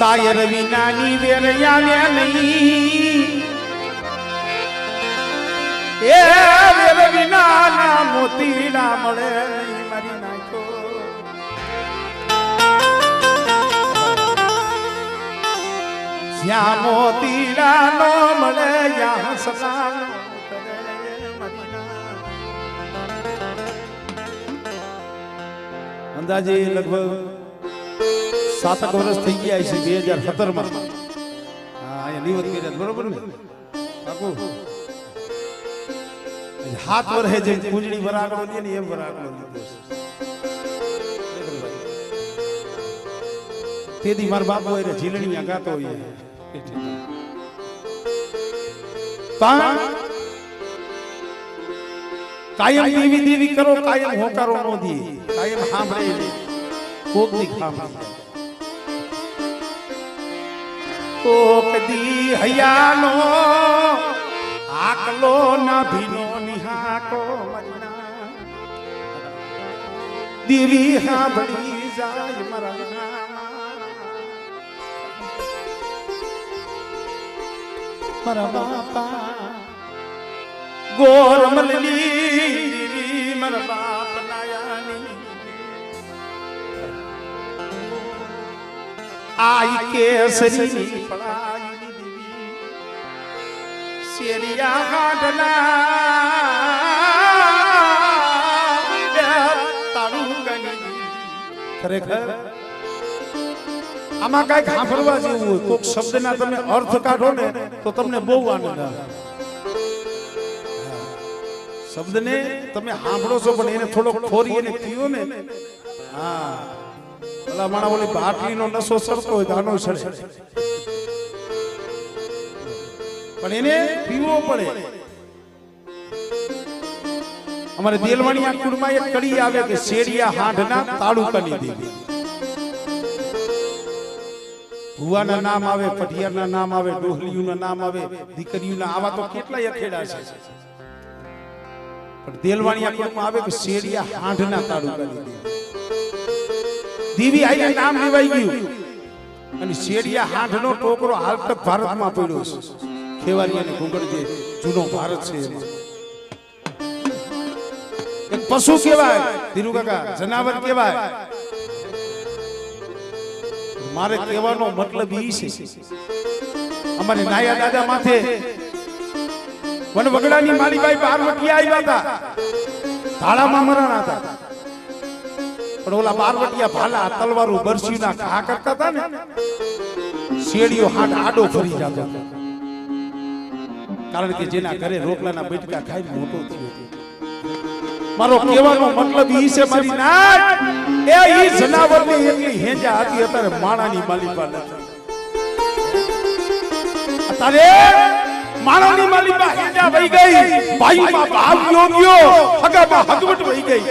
સાયર વિનાની વેરયા નહીં એ વેર વિનાના મોતીડા મળે નહીં મારી નાખો જ્યાં મોતીડા નો મળે યા સદા અંદાજે લગભગ 7 વર્ષ થઈ ગયા છે 2017 માં હા નિવત કર્યા બરોબર ને કાકુ 7 વર્ષે જે કુંજળી વરાગડો લે ને એમ વરાગડો લીધો તેથી મારા બાપુ એને ઝીલણીયા ગાતો હોય કાયમ દેવી દેવી કરો કાયમ હોકારો નો દી કાયમ સાંભળે કોકની સાંભળે કોક દી હયાનો આકલો ના ભીનો નિહાકો મરના દેવી સાંભળી જાય મરા મારા બાપા ગોર મલલી મારા બાપ નાયાની આઈ કેસરી પડાઈ દેવી શેરિયા ગાડલા તારું ગની ખરેખર આમાં કઈક સાંભળવા જેવું હોય કોઈક શબ્દના તમે અર્થ કાઢો ને તો તમને બહુ આનંદ આવે શબ્દને તમે સાંભળો છો પણ એને થોડો ખોરી એને પીઓ ને હા ભલા માણા ઓલી બાટલીનો નશો સરતો હોય તો આનો સડે પણ એને પીવો પડે અમારે દેલવાણીયા કુળમાં એક કડી આવે કે શેડિયા હાંઢના તાળુકાની દેવી ભુવાના નામ આવે પઢિયારના નામ આવે ડોહલીયુના નામ આવે દીકરીઓના આવા તો કેટલાય અખેડા છે પણ દેલવાણીયા કુળમાં આવે કે શેડિયા હાંઢના તાળુકાની દેવી આઈ નામ લેવાઈ ગયું અને શેડિયા હાંઢનો ટોકરો હાલ તક ભારતમાં પડ્યો છે ખેવારીયાને ઘુંગળ જે જૂનો ભારત છે એમાં એક પશુ કહેવાય ધીરુ કાકા જનાવર કહેવાય મારે કહેવાનો મતલબ ઈ છે અમારે નાયા દાદા માથે વનવગડાની માલીબાઈ બારવટિયા આવ્યા હતા ધાળામાં મરણા હતા પણ ઓલા બારવટિયા ભાલા તલવારો બરસીના ઘા કરતા હતા ને શેડીઓ હાથ આડો ફરી જતો કારણ કે જેના ઘરે રોટલાના બેટકા ખાઈ મોટો થયો મારો કહેવાનો મતલબ ઈ છે મારી નાટ એ ઈ જનાવરની એટલી હેંજા હતી અત્યારે માણાની માલિકા નથી અત્યારે માણાની માલિકા હેંજા વઈ ગઈ ભાઈમાં ભાવ યોગ્યો હગામાં હગવટ વઈ ગઈ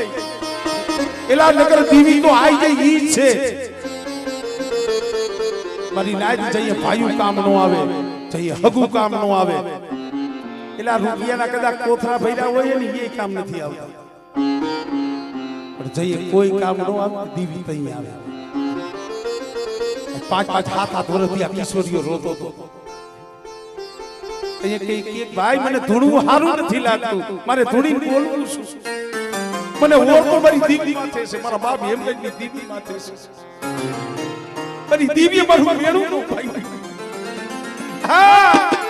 એલા નગર દીવી તો આઈ ગઈ ઈ છે મારી નાટ જઈએ ભાઈયું કામ નો આવે જઈએ હગુ કામ નો આવે એલા રૂપિયાના કદાચ કોથરા ભર્યા હોય ને એ કામ નથી આવતા પણ જઈએ કોઈ કામ નો આવે દીવી તઈ આવે 5-5 7-7 વર્ષથી આ કિશોરીઓ રોતો હતો એક ભાઈ મને ધૂણું સારું નથી લાગતું મારે ધૂણી બોલવું શું મને ઓર તો મારી દીવી માથે છે મારા બાપ એમ કઈ દીવી માથે છે મારી દીવી મારું મેણું નો ભાઈ હા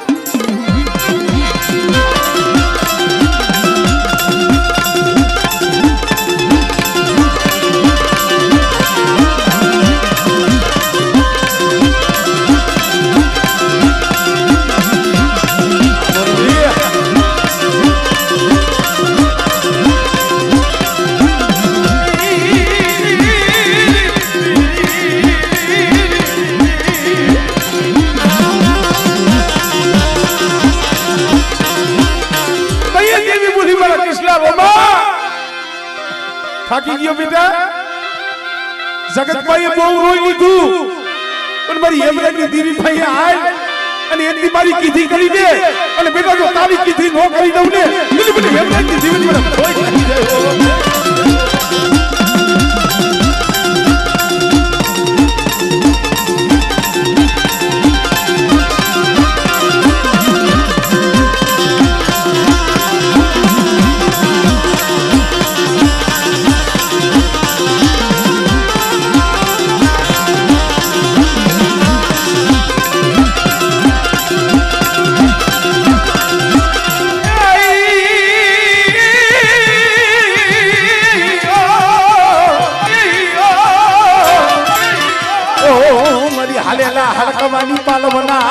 થાકી ગયો બેટા જગતભાઈએ બહુ રોઈ લીધું પણ મારી હેમરાજની દીવી ભાઈ આય અને એટલી મારી કીધી કરી દે અને બેટા જો તારી કીધી નો કરી દઉં ને એટલે મને હેમરાજની દીવી મને કોઈ કરી જાય મારી હાલેલા હડકવાની પાલવના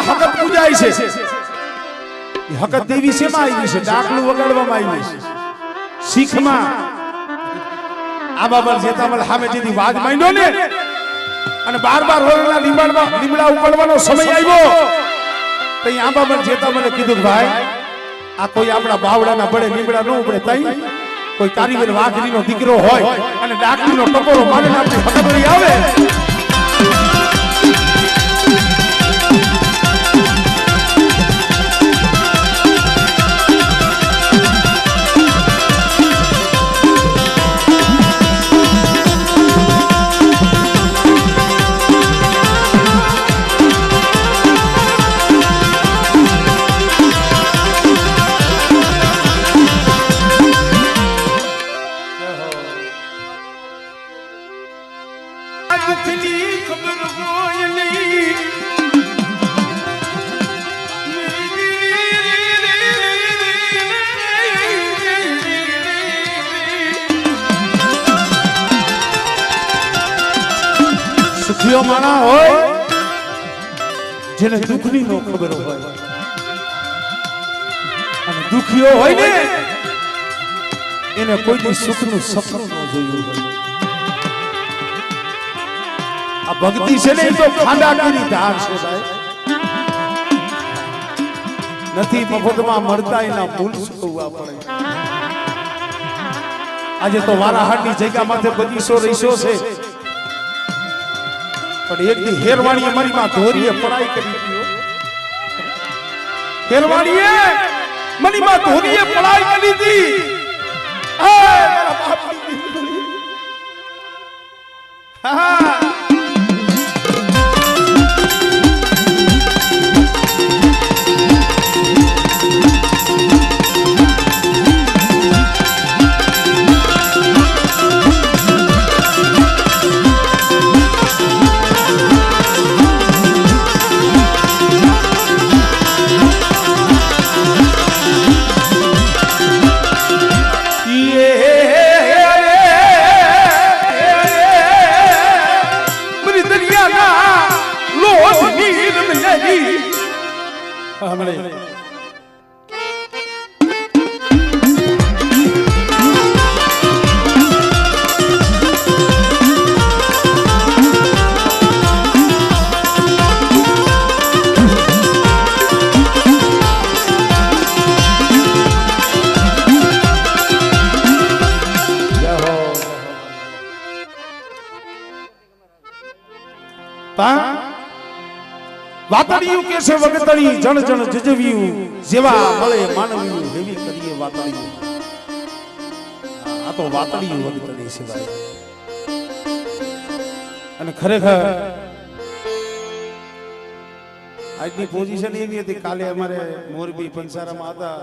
હકત પૂજાય છે હકત દેવી શેમાં આવી છે ડાકલું વગાડવામાં આવી છે શીખમાં આ બાબા જેતામલ સામે જેથી વાજ માંડ્યો ને અને 12 વર્ષના લીમડા ઉપાડવાનો સમય આવ્યો તો આ બાબા જેતામલે કીધું ભાઈ આ કોઈ આપણા બાવડાના બળે લીમડા ન ઉપડે તઈ કોઈ કારીગર વાઘરીનો દીકરો હોય અને ડાકલીનો ટકોરો મારીને આપણી હકતરી આવે સુખિયો માણા હોય જેને દુઃખની નો ખબર હોય અને દુખિયો હોય ને એને કોઈ સુખનું સપનું ન જોયું હોય આ ભક્તિ છે ને તો ખાંડાગીરી ધાર છે ભાઈ નથી મફતમાં મળતા એના મૂળ સુકવવા પડે આજે તો વારાહાટની જગ્યા માથે 2500 રહીશો છે પણ એક દી હેરવાણીએ મારી માં ધોરીએ પડાઈ કરી દીધો હેરવાણીએ મારી માં ધોરીએ પડાઈ કરી દીધી એ મારા બાપની દીકરી હા વાતળિયું કે છે વગતળી જણ જણ જજવ્યું જેવા મળે માનવ્યું એવી કરીએ વાતળિયું આ તો વાતળિયું વગતળી છે ભાઈ અને ખરેખર આજની પોઝિશન એવી હતી કાલે અમારે મોરબી પંસારામાં હતા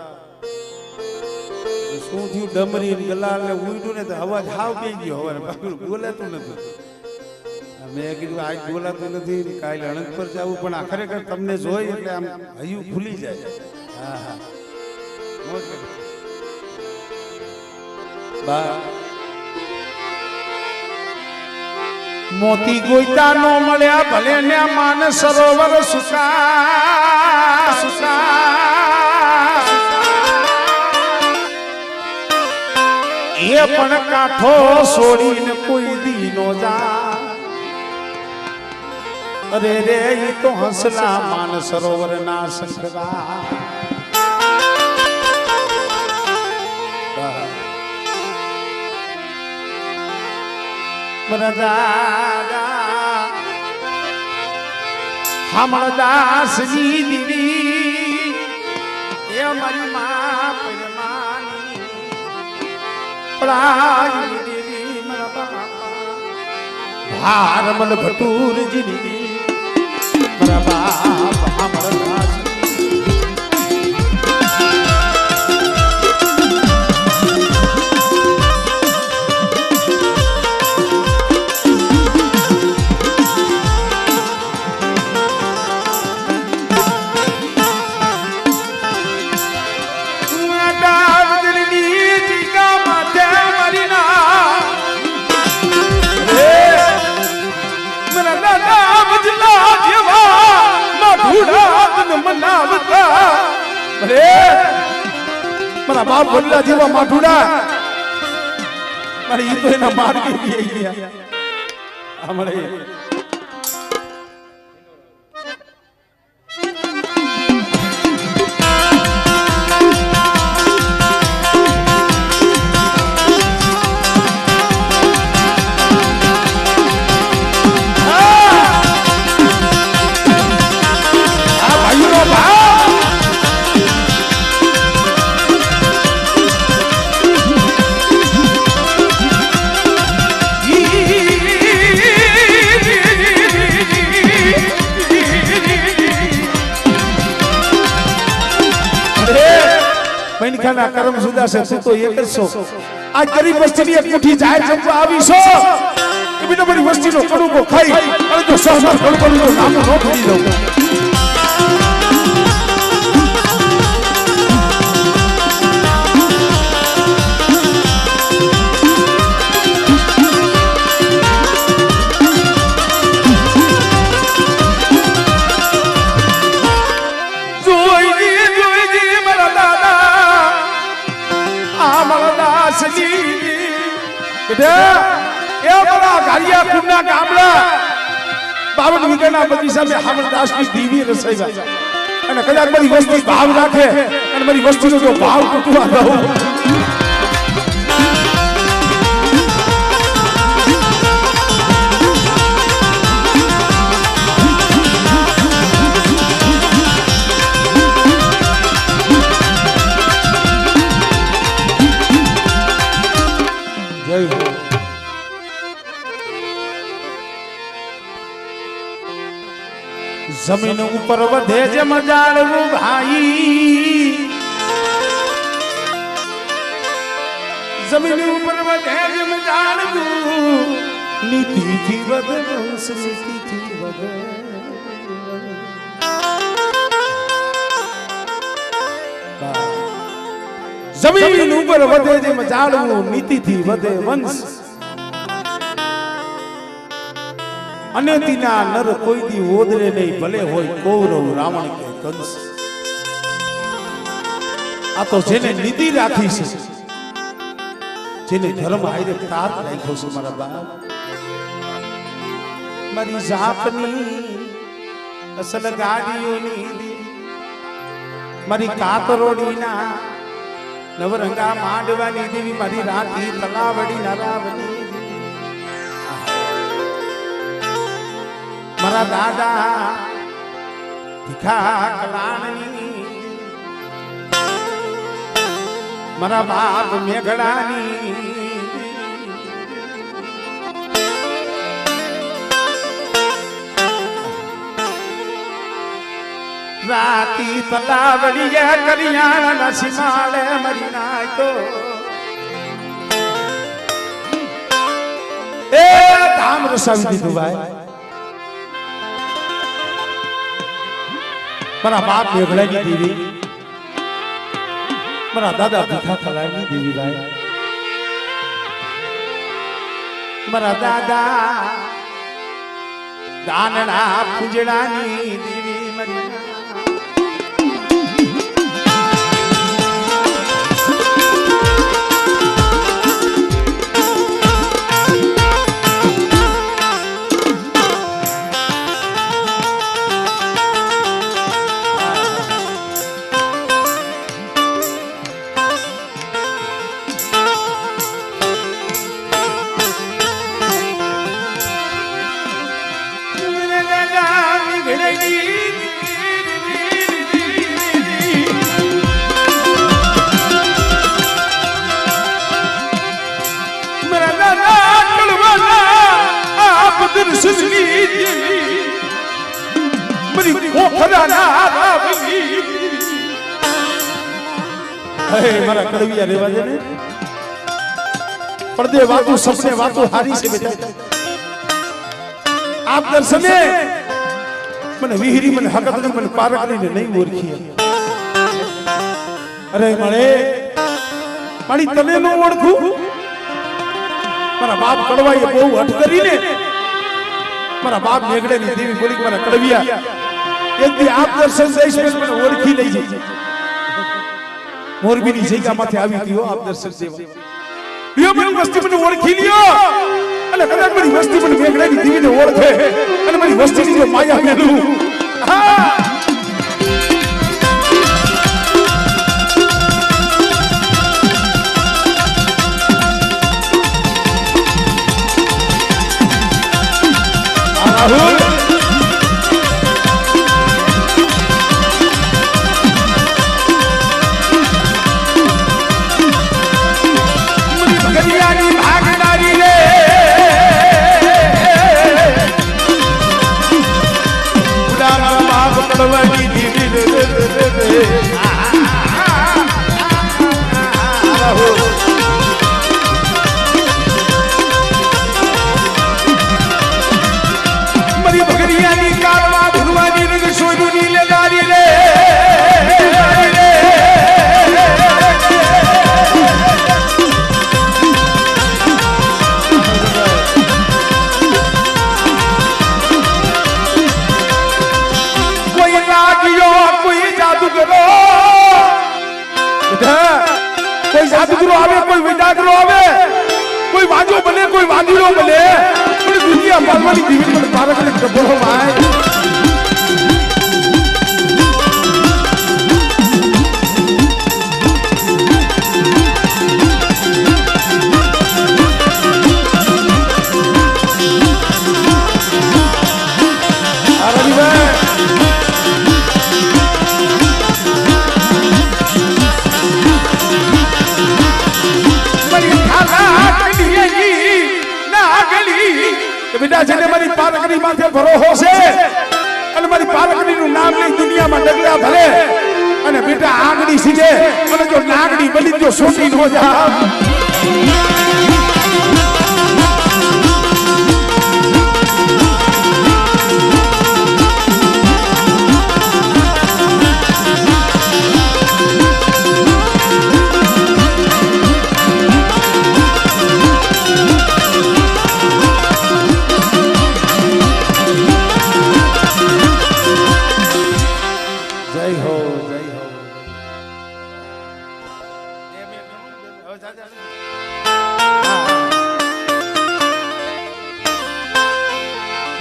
શું થયું ડમરી ગલાલ ને ઉડ્યું ને તો અવાજ હાવ પી ગયો હવે બોલાતું નથી મેં કીધું આજ બોલાતું નથી કાલે અણંદ પર જવું પણ આ ખરેખર તમને જોઈ એટલે આમ હૈયું ખુલી જાય હા હા બા મોતી ગોઈતા નો મળ્યા ભલે ને માન સરોવર સુકા સુકા એ પણ કાઠો છોડીને કોઈ દી નો જા અરે રે ઈ તો હંસલા માન સરોવર ના સંગવા દાદા હમણદાસની દીવી એ મારી માં પરમાની પડાઈ દેવી મારા બાપા હારમલ ભટુરજી દીવી મારા બાપ હમણદાસ મારા બાપ બદલા જેવા માઠુડા મારે ઈ તો એના માર્ગે ગયા અમારે ખાના કરમ સુદા છે તું તો એક જ છો આ ગરીબ વસ્તીની એક મુઠ્ઠી જાહેર જમવા આવી છો એ બીજો બધી વસ્તીનો કડુકો ખાઈ અને જો સહમત કડકોનું નામ ન ભૂલી દઉં એ બડા ગાલિયા કુંડા ગામડા 52 વીઘાના બગીચા મે હામરદાસની દીવી રસાઈવા અને કદાચ બધી વસ્તી ભાવ રાખે અને બધી વસ્તીનો જો ભાવ કુટવા દઉં જમીન ઉપર વધે જેમ ઝાડવું ભાઈ જમીન ઉપર વધે જેમ ઝાડવું નીતિથી વધે વંશ નીતિથી વધે જમીન ઉપર વધે જેમ ઝાડવું નીતિથી વધે વંશ અને તીના નર કોઈ દી ઓદરે નહીં ભલે હોય કૌરવ રાવણ કે કંસ આ તો જેને નિધિ રાખી છે જેને ધર્મ આયરે તાર રાખ્યો છે મારા બાપ મારી જાપની અસલ ગાડીઓની મારી કાતરોડીના નવરંગા માંડવાની દેવી મારી રાતી તલાવડી નારાવણી મારા દાદા ભીખા કલાણી મારા બાપ મેઘડાની રાતી તલાવડીએ કરિયાણા સિમાળે મરી નાખ્યો એ ધામ રસાવી દીધું ભાઈ મારા બાપ મેઘડાની દેવી મારા દાદા ભીખા કલાની દેવી ભાઈ મારા દાદા દાનડા પૂજડાની દેવી મરી મારા કડવિયા રેવા દે ને પડદે વાતો સપને વાતો હારી છે બેટા આપ દર્શને મને વિહરી મને હકત મને પારક ને નહીં ઓળખી અરે મળે મારી તને નો ઓળખું મારા બાપ કડવાઈએ બહુ હઠ કરીને મારા બાપ મેઘડે ની દેવી બોલી મારા કડવિયા એક દી આપ દર્શન દઈશ મને ઓળખી લઈ જઈ મોરબીની જગ્યામાંથી આવી ગયો આપ દર્શન સેવા લ્યો મારી વસ્તી મને ઓળખી લ્યો અને કદાચ મારી વસ્તી મને મેઘડાની દીવીને ઓળખે અને મારી વસ્તીની જે માયા મેલું હા રાહુલ कोई जादूगरो आवे कोई विदागरो आवे कोई वाजो बने कोई वादीरो बने पूरी दुनिया बालवानी जीवन में पारक ने डबलो आए बेटा जेने मारी पारकनी माथे भरोहो छे अने मारी पारकनी नु नाम लई दुनिया में डगला भरे अने बेटा आगड़ी सीधे अने जो नागड़ी बली जो सोटी न हो जा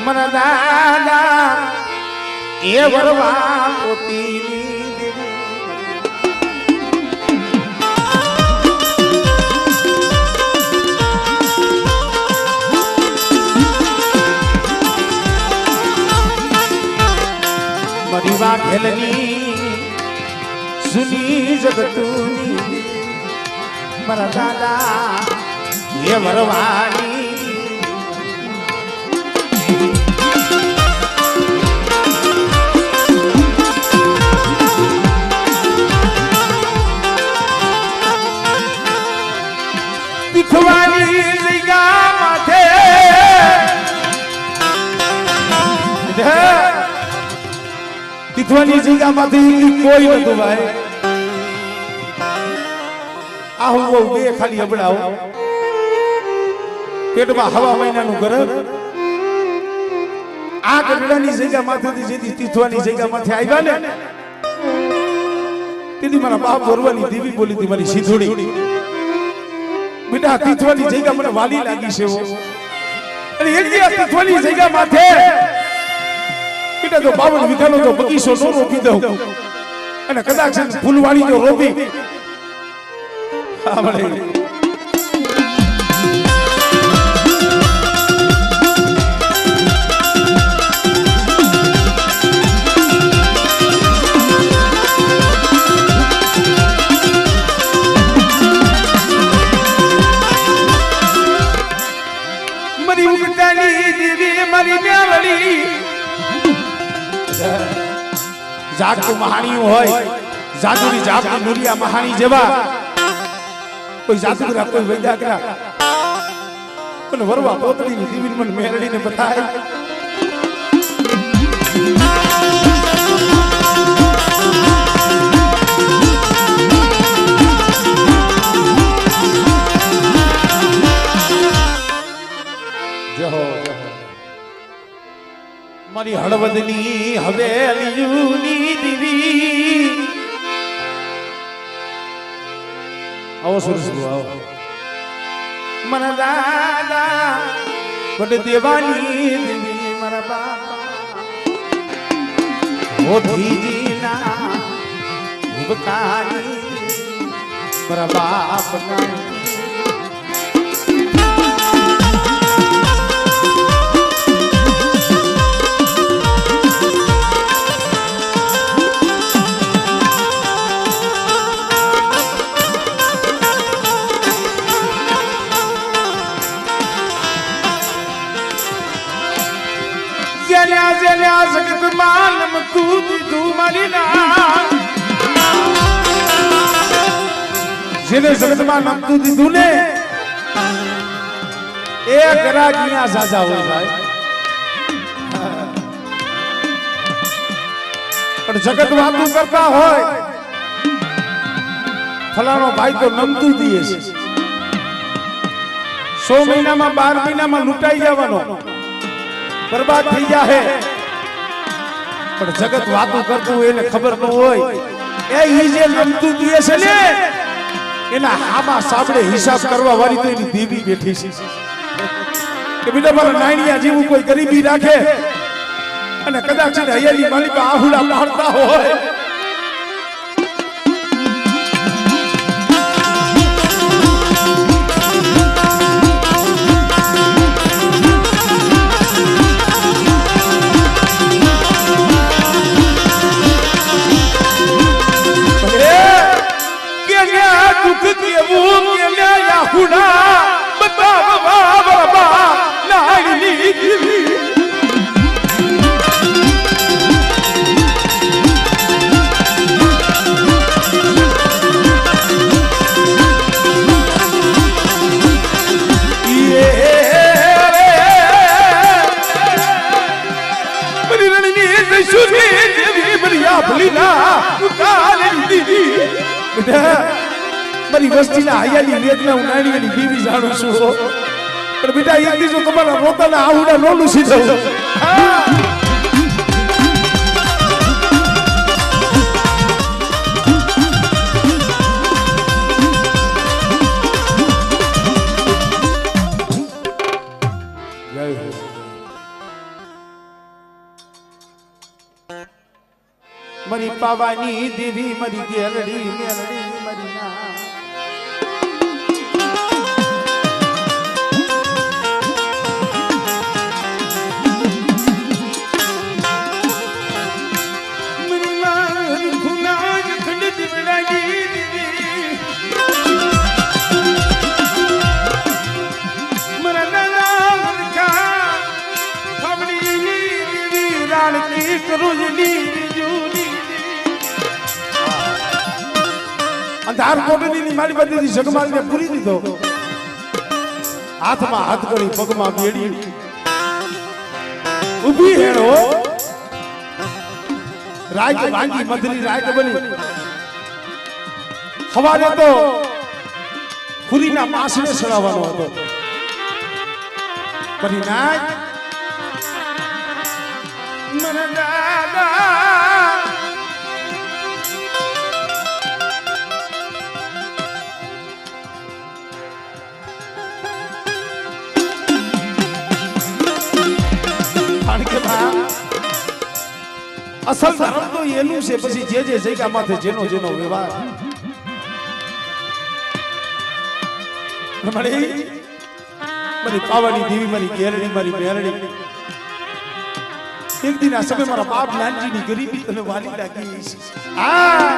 मन दादा ये वरवा पोतीनी देवी मरीवा खेलनी सुनी जगतूनी मन दादा ये वरवानी तिथवानी जगा माथे तिथवानी जगा माथे कोई नतो भाई आहू वो बे खाली हबड़ाओ पेट में हवा महीना नु गरब आ गडડાની જગ્યા માથેથી જેથી તીથવાની જગ્યા માથે આવ્યા ને તેથી મારા બાપ વરવાની દેવી બોલી હતી મારી સીધોડી बेटा तीथवानी जगह મને વાલી લાગી છે અને એક દી तीथवानी જગ્યા માથે બેટા તો 52 વીઘાનો તો બગીચો નો રોપી દઉં અને કદાચ ફૂલવાડી જો રોપી હા ભલે जागू महाणी होय जादूनी जागू नुरिया महाणी जेवा कोई जादूगरा कोई वैद्यकरा पण वरवा पोतड़ी ની દીવી મને મેરડી ને બતાય जय हो मारी हड़वदनी हवेलियूनी दीवी आओ सुरेश भाई आओ मन दादा बड़े देवानी देवी मरा बापा ओ धीजी ना भुगतानी मरा बाप का जगत मालम तू मलिना जिने जगत मालम तू ने एक रागिया साजा हो भाई पर जगत वातू करता हो फलानो भाई तो नमतू दिए 100 महीना में 12 महीना में लूटाई जावानो बर्बाद थी जाए पर जगत वातू करतु એને ખબર ન હોય એ ઈ જે નમતું દીએ છે ને એના હામા સાબડે હિસાબ કરવા વાળી તો એની દેવી બેઠી છે કે બીજા મારા નાણિયા જેવું કોઈ ગરીબી રાખે અને કદાચ છે હૈયાલી માલિકા આહુડા પાડતા હોય મારી વસ્તીના હૈયાલી વેદના હું નાણીની બીવી જાણું છું પણ બેટા એક દીજો તમારા પોતાના આહુડા નો લૂસી જાઉં मरी पावानी देवी मरी गेलड़ी मेलड़ी मरी ना मरी मां खुना खंड दिवड़ागी देवी मरा नाना मरका खबड़ी देवी राण की करुजली अंधार कोटनी मारी बदी जगमाल ने पूरी दीधो हाथ में हाथ करी पग में बेड़ी उभी हेड़ो राज भांगी मधली राज बनी हवारे तो खुरी ना पास में सड़ावानो हतो परी नाज मन दादा असल धर्म तो एनु से પછી જે જે જગ્યા માથે જેનો જેનો વ્યવહાર મારી પાવાની દેવી મારી ગેરડી મારી મેરડી એક દિન આ સમય મારા બાપ નાનજીની ગરીબી તને વાલી લાગી આ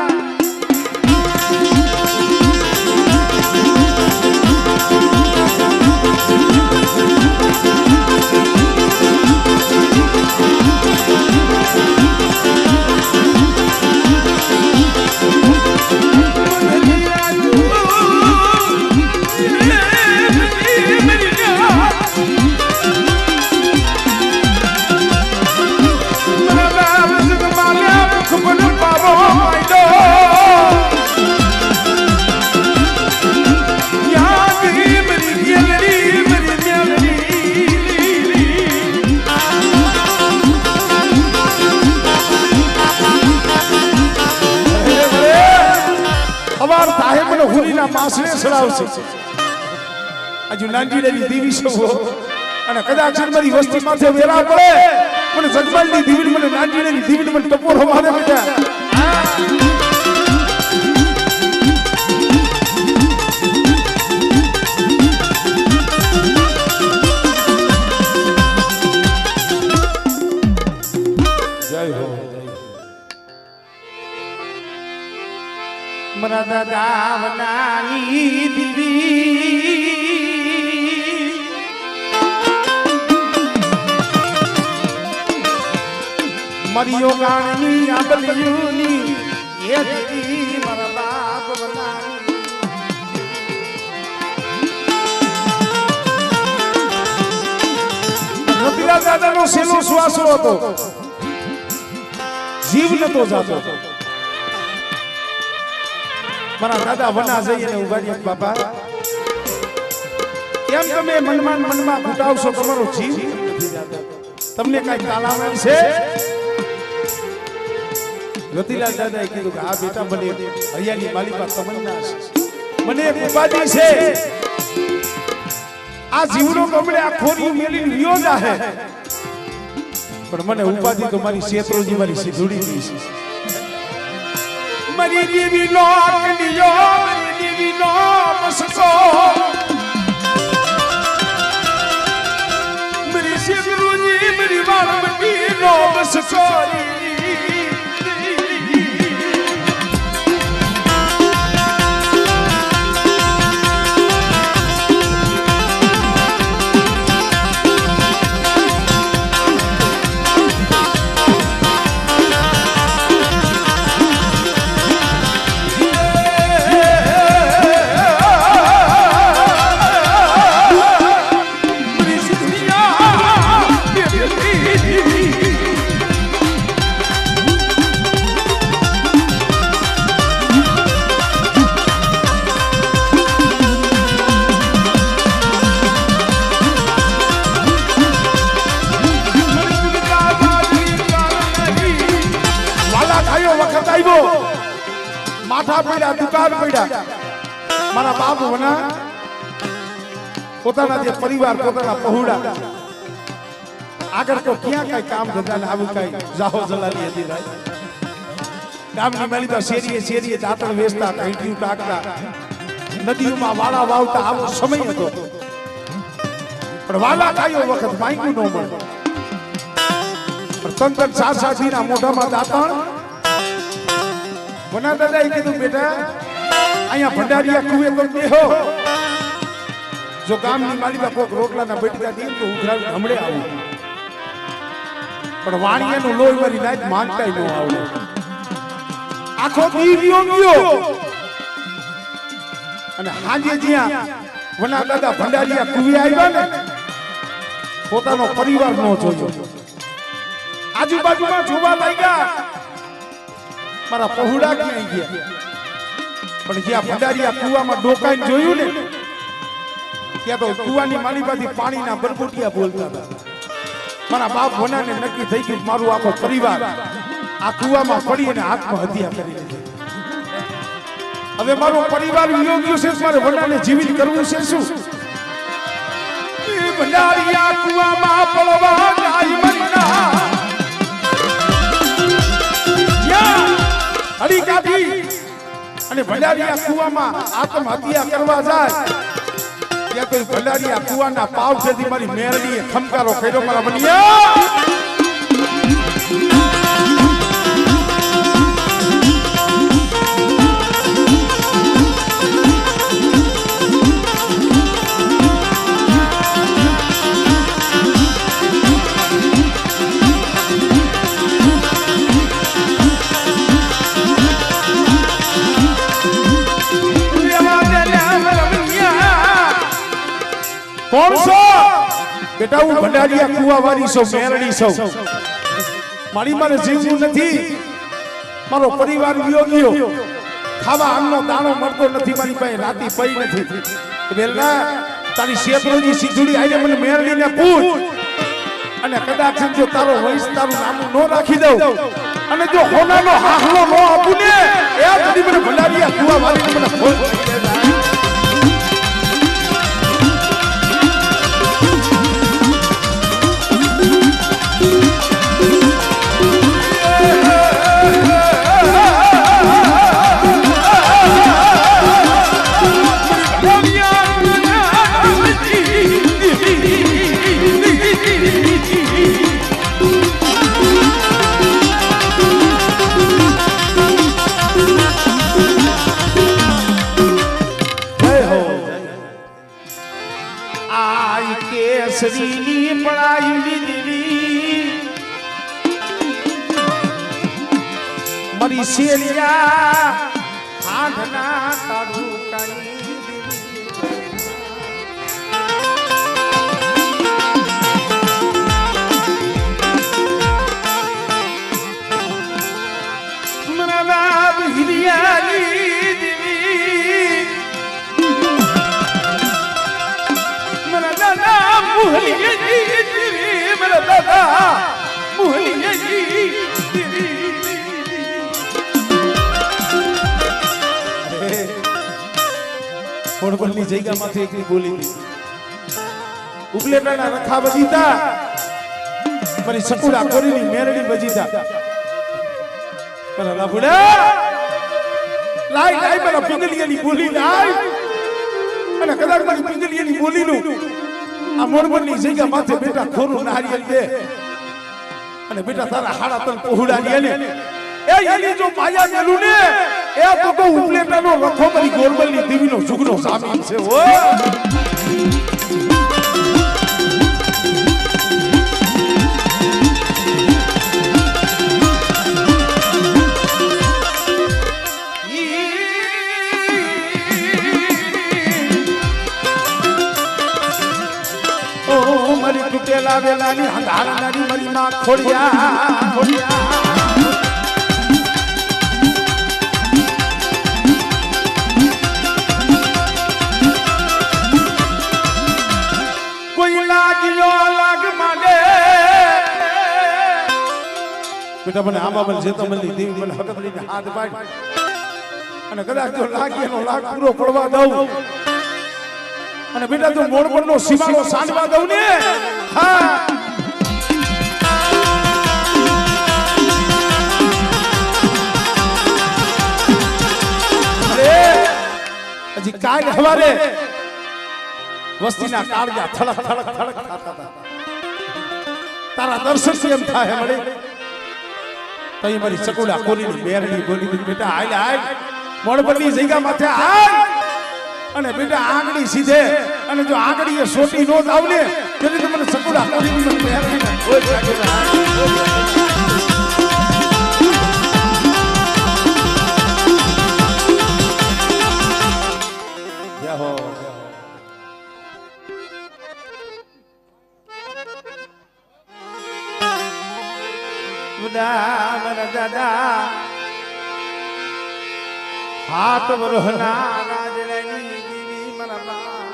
Pavo, my dog. મને હુલીના માસને સડાવશે આજુ નાંદીડેની દેવી સૌ અને કદાચ મારી વસ્તી માથે વેરા પડે મને જગમાલની દીવી મને નાંદીડેની દીવી મને ટપોરો મારે બેટા મરા દાવનાની દીવી મરિયો ગાણની આબલિયુની એ દીવી મારા બાપ બનાની રતિલા દાદાનો સેલો શ્વાસો હતો જીવ નતો જાતો મારા દાદા વના જઈને ઉભા રહ્યા બાપા કેમ તમે મનમાં ઘૂંટાવશો તમારો જીવ નથી જાતો તમને કઈ તાલાવ છે રતિલાલ દાદાએ કીધું કે આ બેટા મને હૈયાની માલિકા તમન્ના છે મને એક ઉપાધિ છે આ જીવનો કમળે આ ખોરી મેલીને વિયો જાહે પણ મને ઉપાધિ તો મારી શેત્રુજી મારી સિધુડી ની છે મરી દેવી લોક દિયો મરી દેવી નો બસકો મરી સિધુજી મરી વાળમતી નો બસકો માથા પડ્યા દુકાન પડ્યા મારા બાપ વના પોતાના જે પરિવાર પોતાના પહોળા આગળ તો ક્યાં કઈ કામ ધંધા આવું કઈ જાહો જલાલી હતી ભાઈ ગામની માલિકા શેરીએ દાંતણ વેચતા ઘંટીયું ટાકતા નદીઓમાં વાળા વાવતા આવો સમય હતો પણ વાલા કાયો વખત માંગ્યું ન મળે પણ તંતન સાસાજીના મોઢામાં દાંતણ વના દાદાએ કીધું બેટા અહીંયા ભંડારીયા કુએ તો બેહો જો ગામની માલિકા કોક રોટલાના બેટકા દે તો ઉઘરાવ હમણે આવું પણ વાણિયાનું લોહી મારી નાઈટ માંગતાય ન આવડે આખો દીવ્યો ગયો અને હાજે જ્યાં વના દાદા ભંડારીયા કુએ આવ્યા ને પોતાનો પરિવાર નો જોયો આજુબાજુમાં જોવા લાગ્યા મારા પહોળા ક્યાં ગયા પણ જ્યાં ભંડારીયા કુવામાં ડોકાઈને જોયું ને ત્યાં તો કુવાની માલિકાથી પાણીના બરબોટિયા બોલતા હતા મારા બાપ વનાને નક્કી થઈ ગયું મારું આખો પરિવાર આ કુવામાં પડી અને આત્મહત્યા કરી લીધી હવે મારો પરિવાર વિયોગ્યો છે મારે વનાને જીવિત કરવું છે શું ભંડારીયા કુવામાં પડવા જાય મરના હડી કાઢી અને ભંડારીયા કુવામાં આત્મહત્યા કરવા જાય ત્યાં કોઈ ભંડારીયા કુવાના પાવ સુધી મારી મેરડીએ ખમકારો કર્યો મારા બનિયા કોણ છો બેટા હું ભંડારીયા કુવા વાળી છું મેરડી છું મારી મારે જીવવું નથી મારો પરિવાર વિયોગ્યો ખાવા અન્નનો દાણો મળતો નથી મારી પાસે રાતી પઈ નથી બેલના તારી શેત્રુજી સિધુડી આઈને મને મેરડીને પૂછ અને કદાચ જો તારો વંશ તારું નામ નો રાખી દઉં અને જો હોનાનો હાહલો નો આપું ને એ સુધી મને ભંડારીયા કુવા વાળીને મને ફોન કેસરીની પડાયુની દેવી મારી શેરિયા હાથના તારુકાની ની જગ્યામાંથી એક બોલી ઉપલેટાના રખા બજીતા મારી સકુડા કોરીની મેરડી બજીતા પેલા લાભુડા લાઈ લાઈ પેલા પિંગલીની બોલી લાઈ અને કદાચ મારી પિંગલીની બોલીનું આ મોરબરની જગ્યા માથે બેટા ખોરું નારિયેલ દે અને બેટા તારા હાડા તન પહોળા લે ને એ એની જો માયા મેલું ને એ તો ઉપલેટાનો રખો મારી ગોરબલની દેવીનો જુગનો સામીલ છે ઓ મારી તૂટેલા વેલાની હંધારનારી મારી માં ખોડિયા કોઈ લાગ્યો લાગ માંડે બેટા મને આમાં બલ જે તમલી દેવી મને હકત લઈને હાથ પાડ અને કદાચ જો લાગીનો લાગ પૂરો પડવા દઉં અને બેટા તો મોડપણનો સીમાડો સાંડવા દઉં ને હા અરે હજી કાલ હવારે વસ્તીના કાળજા થળક થળક થળક થતા હતા તારા દર્શન એમ થાય મળે તઈ મારી ચકુડા કોલીની બેરડી બોલી બેટા હાલ હાલ મોડપણની જગ્યા માથે હાલ અને બેટા આંગળી સીધે અને જો આંગળી એ સોટી નો જાવ ને તેથી તમને સકુડા કોલીની મને બેરડી કોઈ લાગે જય હો દાદા હાથ વરહના રાજણી દેવી મનમા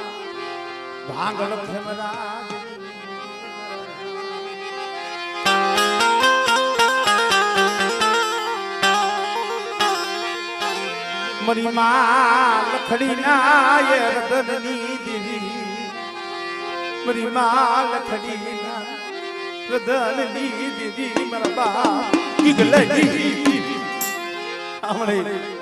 ભાંગલ ફેમરાજ મરી માં લખડી ના એ રતનની દેવી મરી માં લખડી ના રતનની દેવી મનમા કિગલઈ આમણે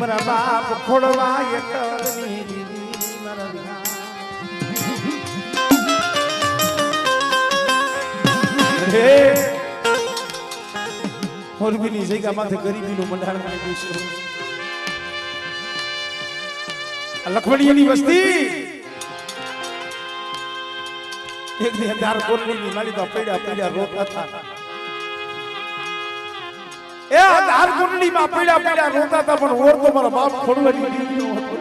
મારા બાપ ખોડવા એકલની દીદી મારા રે મોરબીની જગ્યા માથે ગરીબીનું મંડાણ માંગ્યું છે લખવડીની વસ્તી એક દી અંધાર કોરડીની મારી તો પૈડા પૈડા રોતા હતા એ આધાર કુંડલીમાં પીડા પીડા રોતા હતા પણ ઓર તો મારા બાપ ખોડવાની દીકરીનો હતો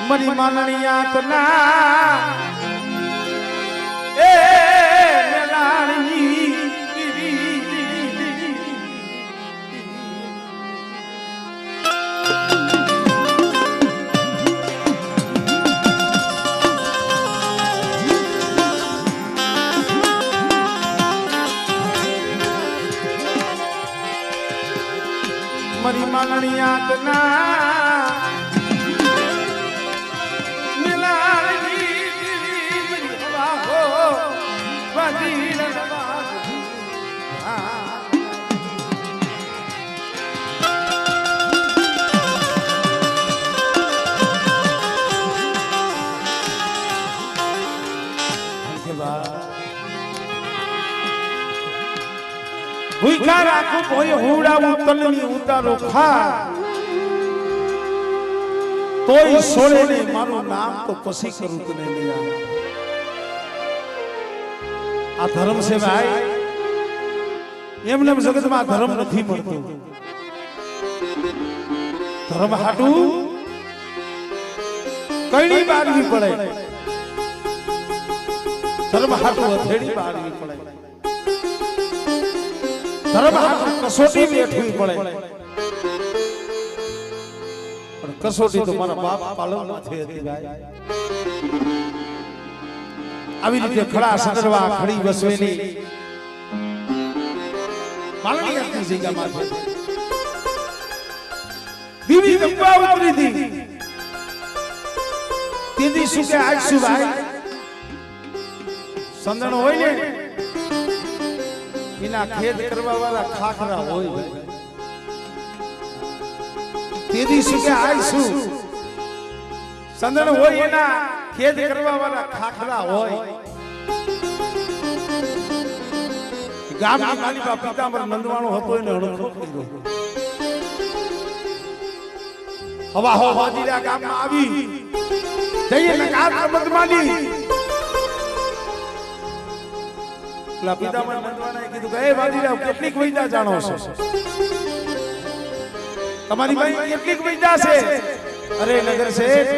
મરી માનણિયા તના એ મેલાણી મરી માનણિયા તના ભૂખા રાખું કોઈ હુડાવું તલની ઉતારો ખા તોય સોળે ને મારું નામ તો પછી કરું તને નહીં આ ધર્મ છે ભાઈ એમને જગતમાં ધર્મ નથી મળતો ધર્મ હાટું કઈની બારવી પડે ધર્મ હાટું હથેળી બારવી પડે ધર્મ હાટું કસોટી બેઠવી પડે પણ કસોટી તો મારા બાપ પાલવમાં થઈ હતી ભાઈ આવી રીતે ખડા સગરવા ખડી વસવેલી માલણી હતી જગ્યામાં દીવી ગંગા ઉતરી હતી દીદી શું કે આજ શું ભાઈ સંદણ હોય ને એના ખેત કરવા વાળા ખાખરા હોય દીદી શું કે આજ શું સંદણ હોય એના ખેત કરવા વાળા ખાખરા હોય ગામની માલિકા પિતાંબર નંદવાણો હતો એને અણખો કર્યો હવા હો વાજીરા ગામમાં આવી જઈએ ને કાર કમત માંડી પેલા પિતાંબર નંદવાણાએ કીધું કે એ વાજીરા કેટલીક વૈદા જાણો છો તમારી ભાઈ કેટલીક વૈદા છે અરે નગર શેઠ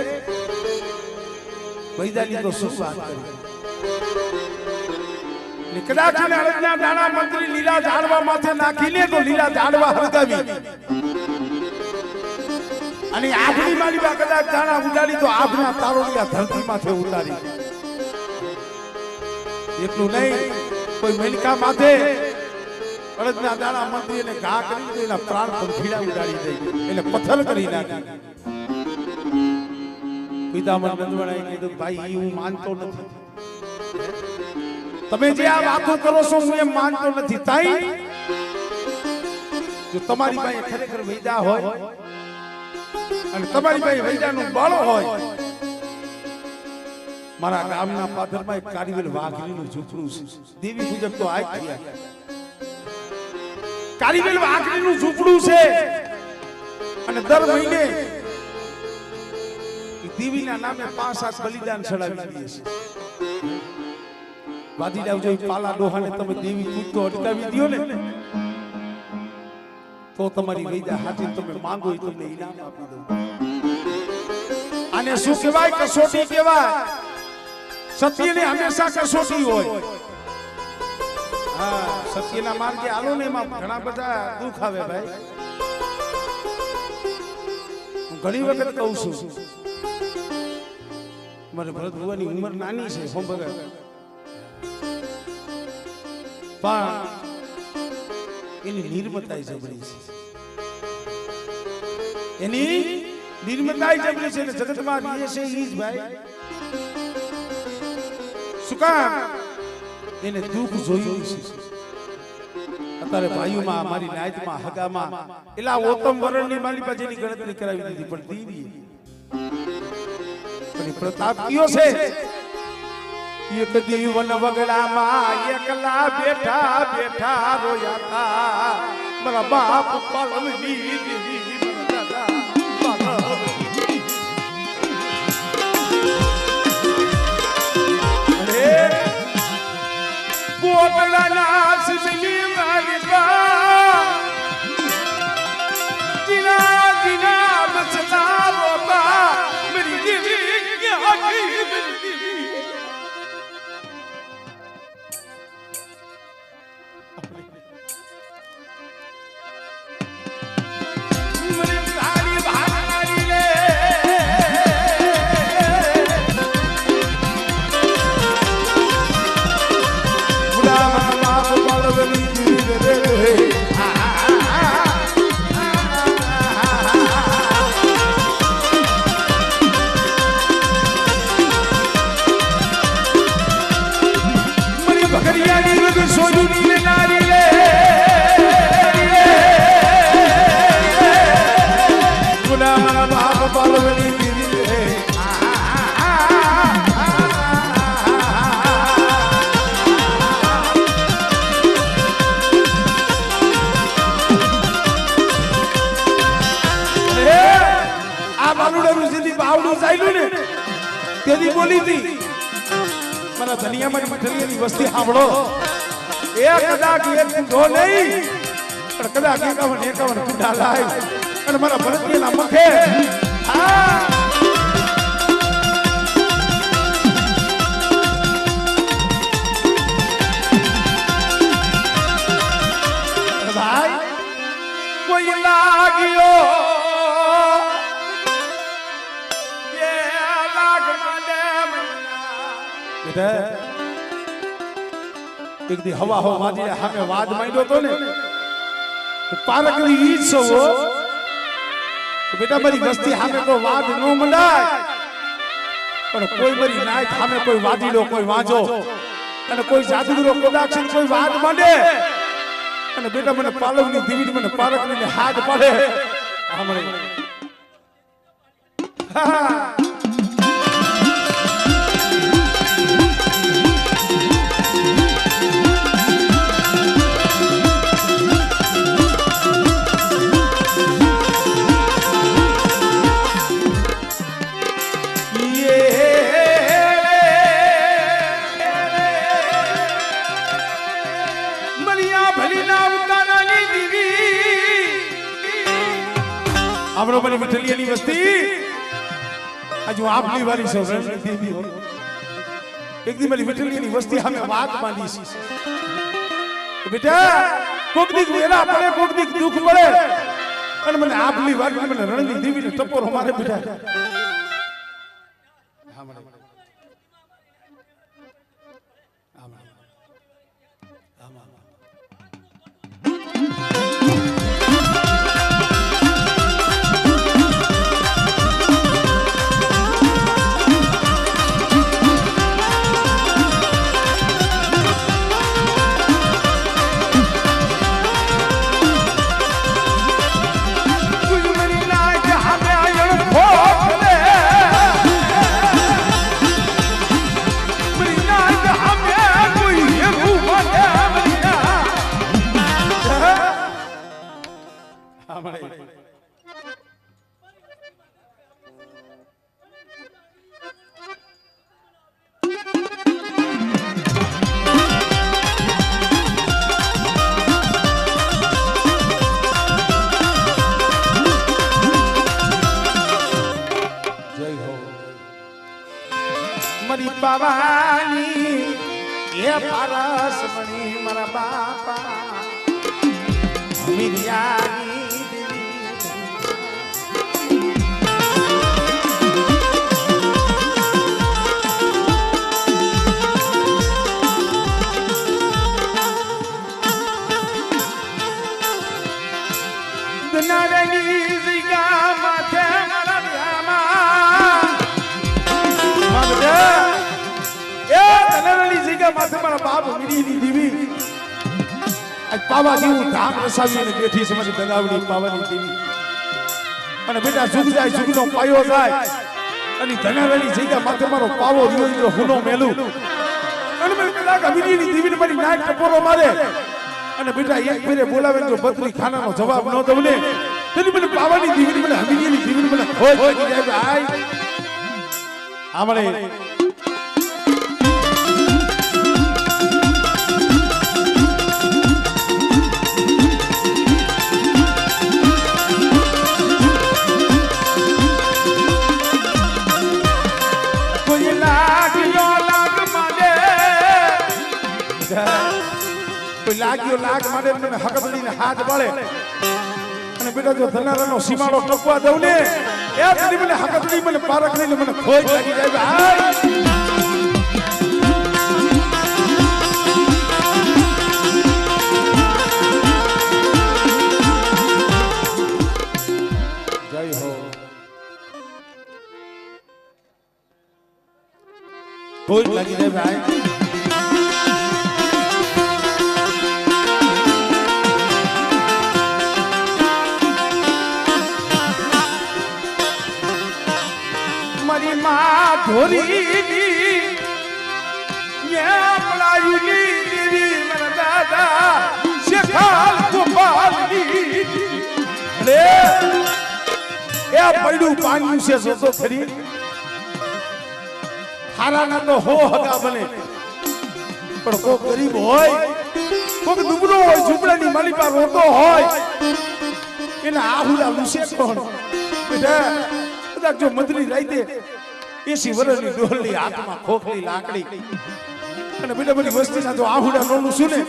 વૈદાની તો શું વાત કરી કદાચ અડદના દાણા મંત્રી લીલા ઝાડવા માથે નાખીને તો લીલા ઝાડવા હળગાવી અને આભની માલીમાં કદાચ દાણા ઉડાડી તો આભના તારોડિયા ધરતી માથે ઉતારી એટલું નહીં કોઈ મેલકા માથે અડદના દાણા મંત્રીને ઘા કરી તો એના પ્રાણ પંખીડા ઉડાડી દે એટલે પથ્થર કરી નાખી પિતામહ નંદવાણાએ કીધું ભાઈ હું માનતો નથી તમે જે આ વાતો કરો છો હું એમ માનતો નથી તાઈ જો તમારી પાસે ખરેખર વૈદા હોય અને તમારી પાસે વૈદાનું બળ હોય મારા ગામના પાદરમાં એક કારીવેલ વાઘરીનું ઝૂંપડું છે દેવી પૂજક તો આ થયા કારીવેલ વાઘરીનું ઝૂંપડું છે અને દર મહિને દેવીના નામે 5-7 બલિદાન ચડાવી દે છે વાદીડા જો પાલા ડોહાને તમે દેવી પૂજતો અટકાવી દયો ને તો તમારી વૈદા હાથી તમે માંગો એ તમને ઇનામ આપી દઉં આને શું કહેવાય કસોટી કહેવાય સત્યને હંમેશા કસોટી હોય હા સત્યના માર્ગે આલો ને એમાં ઘણા બધા દુઃખ આવે ભાઈ હું ઘણી વખત કહું છું મારે ભરત ભુવાની ઉંમર નાની છે હોમ ભગત પણ એની નિર્મતાઈ જબરી છે એની નિર્મતાઈ જબરી છે જગતમાં રહે છે ઈ જ ભાઈ શું કામ એને દુઃખ જોયું છે અત્યારે ભાઈઓમાં મારી નાયતમાં હગામાં એલા ઓતમ વરણની માલી પાસેની ગણતરી કરાવી દીધી પણ દીવી પ્રતાપ કયો છે એક દીવન વગડામાં એકલા બેઠા બેઠા રોયાતા મારા બાપ પાલવની દેવી કોટલાના સિસલી મારી બા જીના જીના બચતા રોતા મેરી દેવી હારુડાનું જેથી બાવડું ચાલ્યું ને તેદી બોલી હતી મારા ધનિયામાં મઠલિયાની વસ્તી સાંભળો એ કદાચ એક ઢો નહીં પણ કદાચ 51 કુડા લાય અને મારા ભરતજીના મખે હા ભાઈ કોઈ લાગ્યો એ લાગ માંડે એક દી હવા હો વાજી સામે વાદ માંડ્યો તો ને પારકની ઈજ છો તો બેટા મારી વસ્તી સામે કોઈ વાદ ન મંડાય પણ કોઈ મારી નાય સામે કોઈ વાદીલો કોઈ વાંજો અને કોઈ જાદુગરો કોદાક્ષ કોઈ વાદ માંડે અને બેટા મને પાલવની દીવી મને પારકની હાથ પડે આમણે हमरो बनी मिठलियानी वस्ती आज आपली वाली सो देवी हो एक दिन मेरी मिठलियानी वस्ती हमें बात मानी सी बेटा कोक दी वेला पड़े कोक दी दुख पड़े અને મને આપલી વાલી મને રણની દેવીને ટપોર અમારે બેટા मरी बाबानी ये पारस मणि मरा बापा मिरियानी दनारनी जिगा माथे मरा ब्यामा माथे मारा बाप मिरी देवी आज पावा जीव धाम रसावी ने बेठी समझ दगावड़ी पावानी देवी અને બેટા સુખ જાય સુખનો પાયો જાય અને ધનારાની જગ્યા માથે મારો પાવો રીયો હુનો મેલું અને મને કદાચ મિરીની દેવીને મારી નાક ટપોરો મારે અને બેટા એક ફેરે બોલાવે તો બત્રી ખાનાનો જવાબ ન દઉં ને તેની મને પાવાની દેવીને મને હમીરીની દેવીને મને ખોજ લાગી જાય ભાઈ આમળે લાગ્યો લાગ મારે મને હકબલીને હાથ બળે અને બેટા જો ધનારાનો સીમાડો ટપવા દઉં ને એ તેની મને હકબલી મને પારક લઈને મને ખોજ લાગી જાય ભાઈ જય હો ખોજ લાગી જાય ભાઈ ધોરી ये पलायुली देवी मन दादा शेखाल गोपाली रे એ પડ્યું પાણી છે જોતો ખરી હારાના તો હો હગા બને પણ કોઈ ગરીબ હોય કોઈ દુબળો હોય ઝૂંપડાની માલી પર રોતો હોય એના આહુડા લૂસે કોણ બેટા બધા જો મંદરી રાઈતે 80 વર્ષની ડોલની હાથમાં ખોખલી લાકડી અને બેટા બધી વસ્તીના તો આહુડા નોનું શું ને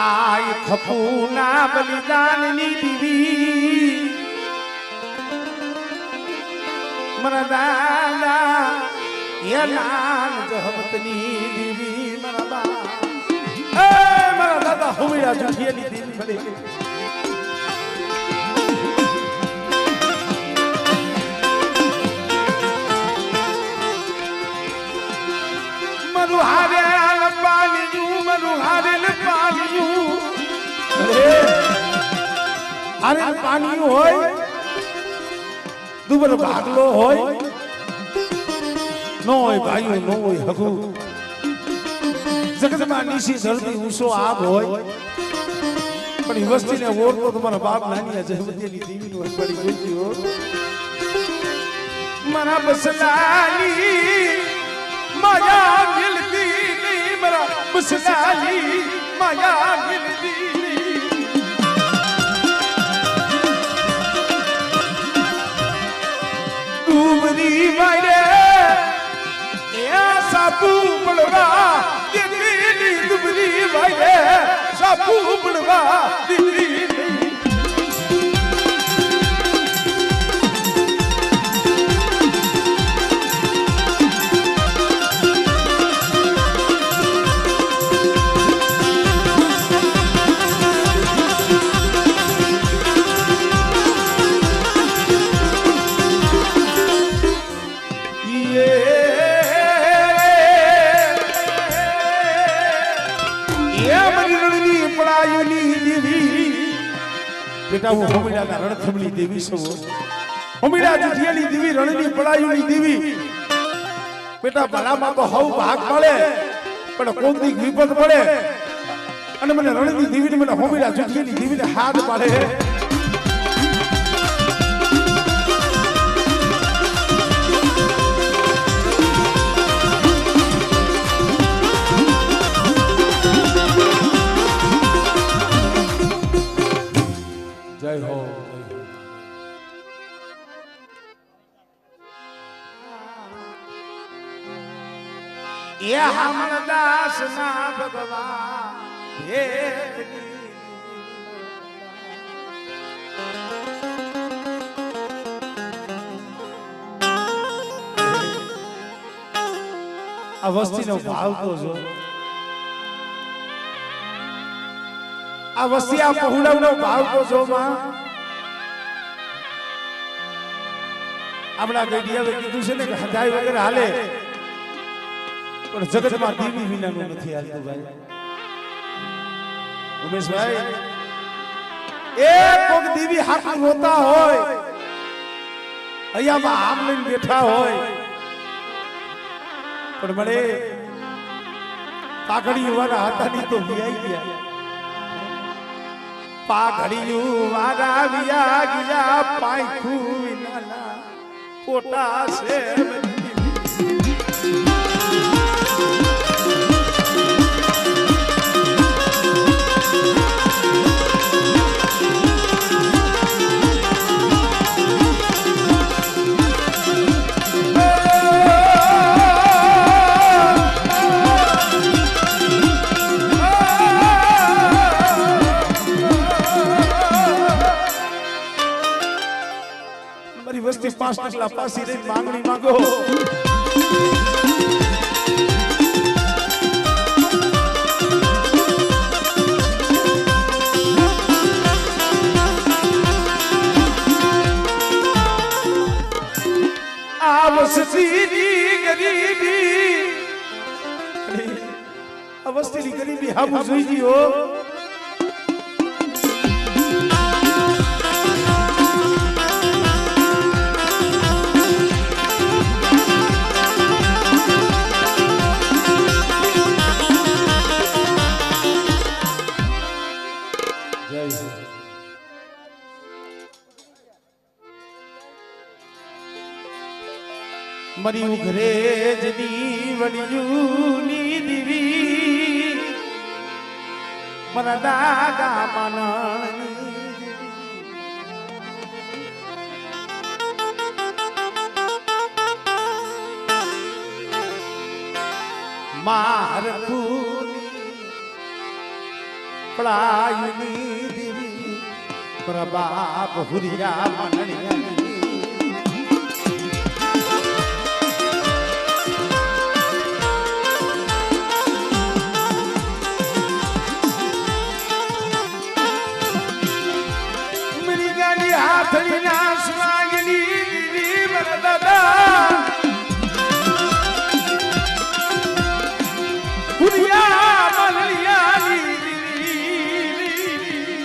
આય ખપૂના બલિદાનની દીવી મારા દાદા એ લાલ જહમતની દીવી મારા બા એ મારા દાદા હુમિયા જુઠિયાની દીવી ભલે મારું હારેલ પાલિયું મારું હારેલ પાલિયું હારેલ પાલિયું હોય દુબર ભાગલો હોય નો હોય ભાઈઓ નો હોય હગુ જગતમાં નીસી ધરતી ઊંચો આગ હોય પણ એ વસ્તીને ઓળખો તમારા બાપ નાની જહમતીની દીવીનું પડી જોઈતી હો મારા બસલાની માયા મિલતી નહીં મારા બસલાની માયા મિલતી ડૂબરી મારે સાપુ પડવા દીકરી ડૂબરી મારે સાપુ પડવા દીકરી બેટા હું હોમીડાના રણથંભલી દેવી છું હોમીડા જુઠિયાની દેવી રણની પડાયુની દેવી બેટા ભલામાં તો હવ ભાગ મળે પણ કોક દી વિપત પડે અને મને રણની દેવીને મને હોમીડા જુઠિયાની દેવીને હાથ પાડે જય હો ये हमर दास ना भगवान આ વસ્તીનો ભાવ તો જો આ વસ્તી આ પહોળાનો ભાવ તો જો માં આપણા ગઢિયાએ કીધું છે ને કે હજાય વગર હાલે પણ જગતમાં દેવી વિનાનું નથી હાલતું ભાઈ ઉમેશભાઈ એક કોક દેવી હાથ રોતા હોય અહીંયામાં આમ લઈને બેઠા હોય પણ મને પાઘડી વાળા હતા ની તો વિયાઈ ગયા પાઘડીયું વાળા વિયા ગયા પાયખું વિનાના પોટા છે વસ્તી 5 ટકલા પાસી રહી માંગણી માંગો આ વસ્તીની ગરીબી આ વસ્તીની ગરીબી હામું જોઈ ગયો મરી ઘરે જની વડિયુની દીવી મારા દાદા માનણી મારખુની પળાયુની દીવી મારા બાપ હુરિયા માનણી હાથળીના સ્વાગની દીવી મારા દાદા હુરિયા માનલિયાની દીવી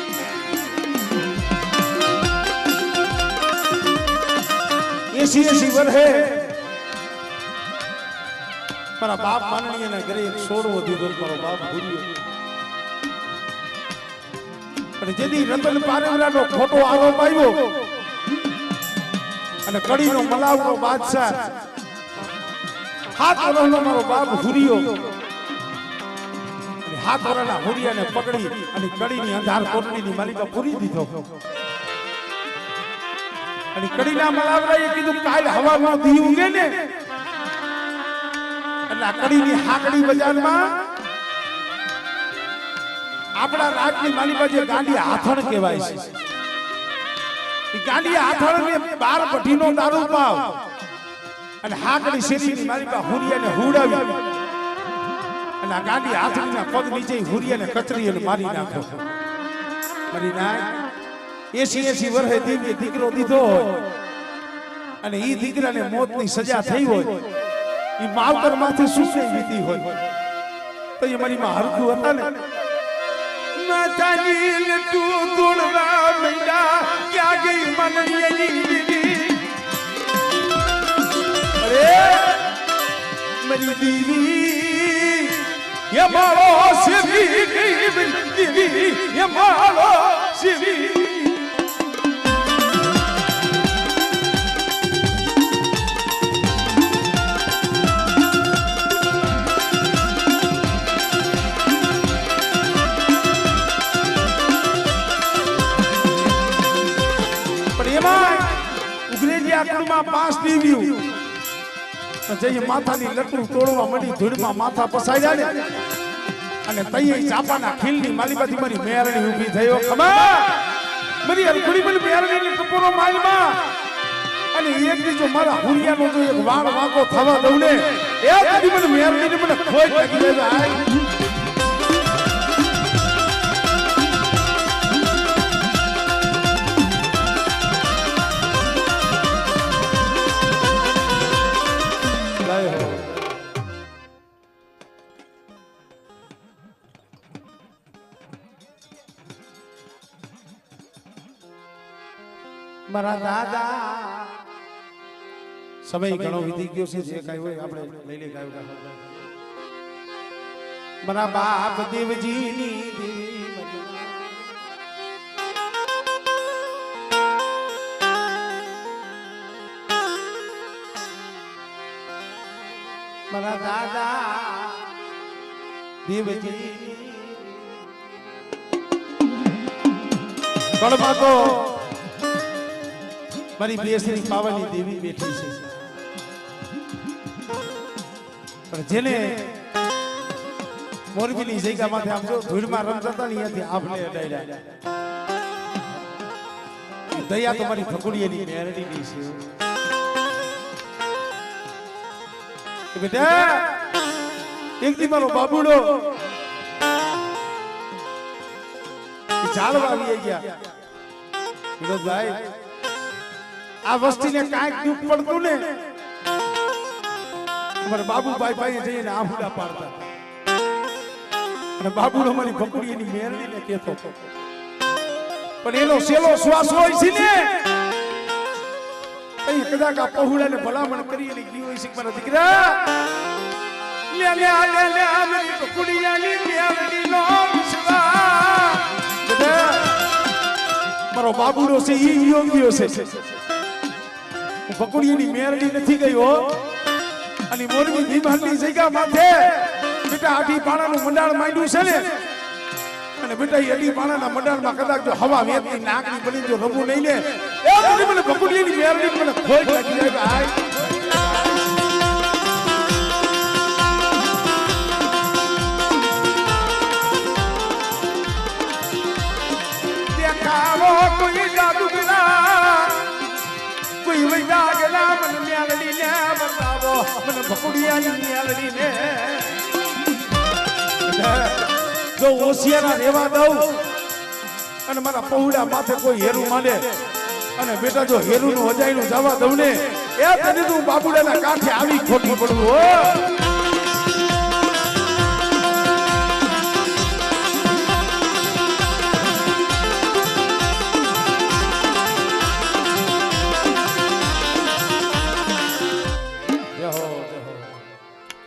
80 વર્ષે મારા બાપ માનણીયાના ઘરે એક છોડવો દીધો મારો બાપ હુરિયો પણ જેથી રતન પારેવરાનો ખોટો આરોપ આવ્યો અને કડીનો મલાવનો બાદશાહ 7 વર્ષનો મારો બાપ હુરિયો અને 7 વર્ષના હુરિયાને પકડી અને કડીની અંધાર કોટડીની માલિકા પૂરી દીધો અને કડીના મલાવરાએ કીધું કાલ હવામાં દી ઉગે ને એટલે આ કડીની હાકડી બજારમાં આપણા રાજની માલિકા જે ગાંડી હાથણ કહેવાય છે એ ગાંડી હાથણ ને 12 ભઠ્ઠીનો દારૂ પાવ અને હાકડી શેરીની માલિકા હુરિયાને હુડાવી અને આ ગાંડી હાથણીના પગ નીચે હુરિયાને કચરી અને મારી નાખ્યો મારી નાખ 80 વર્ષે દીકરો દીધો હોય અને એ દીકરાને મોતની સજા થઈ હોય એ માવતર માથે સુસે વીતી હોય તો એ મારી માં હરખું હતા ને માતાની લટુ તોડવા મંડા ક્યાં ગઈ માનણીયાની દીવી અરે મારી દીવી ये मारो शिवी देवी ये मारो शिवी ઉગરેજી આકડમાં 5 દેવીઓ જઈ માથાની લટુ તોડવા મળી ધૂળમાં માથા પસાડ્યા ને અને તઈએ ચાપાના ખીલની માલીબાથી મારી મેરણી ઊભી થયો ખબર મારી અરખડી બની મેરણીને કપોરો માલમાં અને એક દીજો મારા હુરિયાનો જો એક વાળ વાંકો થવા દઉં ને એ કદી મને મેરણીને મને ખોઈ લાગી જાય મારા દાદા સમય ઘણો વીતી ગયો છે જે કાઈ હોય આપણે લઈ લે ગાયો મારા બાપ દેવજીની દેવી મારા દાદા દેવજી કળમાં તો મારી બેસરી પાવાની દેવી બેઠી છે પણ જેને મોરબીની જગ્યામાંથી આમ જો ધૂળમાં રમતા હતા ને અહીંયાથી આપણે અડાડ્યા દયા તમારી ભગુડિયાની મેરડીની છે બેટા એક દી મારો બાબુડો ઝાડવા આવી ગયા વિનોદભાઈ આ વસ્તીને કાંઈક દુઃખ પડતું ને અમારા બાબુભાઈ ભાઈ જઈને આંબુડા પાડતા અને બાબુડો મારી ભગુડિયાની મેરડીને કહેતો પણ એનો સેલો શ્વાસ હોય છે ને એ કદાચ આ પહોળાને ભલામણ કરી અને ગયો હોય છે મારા દીકરા લે લે લે લે મારી ભગુડિયાની મેરડીનો વિશ્વાસ મારો બાબુડો છે ઈ યોગ્ય છે હું ભગુડિયાની મેરડી નથી ગયો અને મોરબી વિમાનની જગ્યા માથે બેટા આઠી પાણાનું મંડાણ માંડ્યું છે ને અને બેટા અઢી પાણાના મંડાણમાં કદાચ જો હવા વેતની નાકની બની જો રમવું નહીં ને એ બધી મને ભગુડિયાની મેરડી મને ખોઈ લાગી જાય ભાઈ દેખાવો કોઈ જાદુગરા કોઈ વૈદા ગલા મને મેરડી ને બતાવો મને ભગુડિયાની મેરડી ને જો ઓશિયાના રેવા દઉં અને મારા પહોળા માથે કોઈ હેરું માંડે અને બેટા જો હેરું નું હજાયનું જવા દઉં ને એ તને તું બાબુડાના કાંઠે આવી ખોટી પડવું હો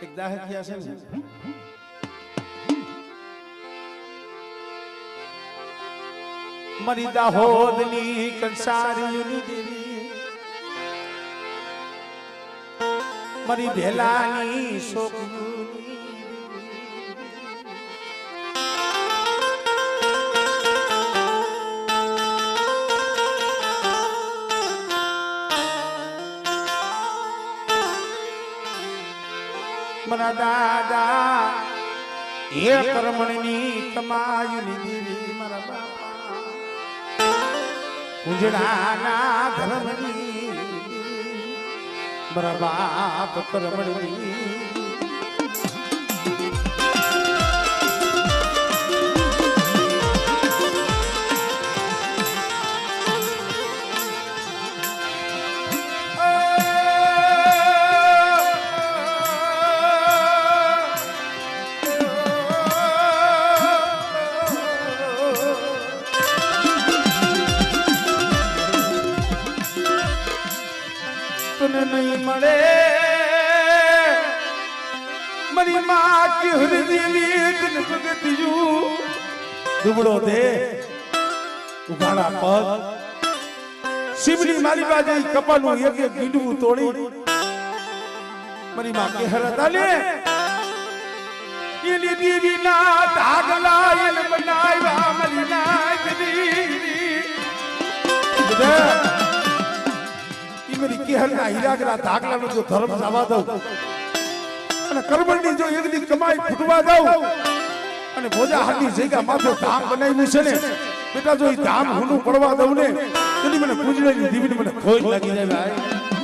એક દાહે થયા છે ને મારી દાહોદની કંસારીની દેવી મારી ભેલાની શોકની મારા દાદા એ કર્મણની કમાયુની દેવી મારા બાપા ઉજળાના ધર્મની મારા બાપ કર્મણની नहीं मरे मरी माँ की हृदय में भगत यू दुबड़ो दे उगाड़ा पग शिवनी मारी बाजे कपालू एक एक गिंडू तोड़ी मरी माँ के हरता ले ये देवी ना धागला ये बनाया मरी ना मेरी केहરના હીરાગરા ધાગલાનો જો ધર્મ જવા દઉં અને કર્મની જો એક દી કમાઈ ફૂટવા દઉં અને ભોજાહાટની જગ્યા માથે ધામ બનાવ્યું છે ને બેટા જો ઈ ધામ હુનું પડવા દઉં ને તેની મને પૂજડેની દીવીને મને ખોઈ લાગી જાય ભાઈ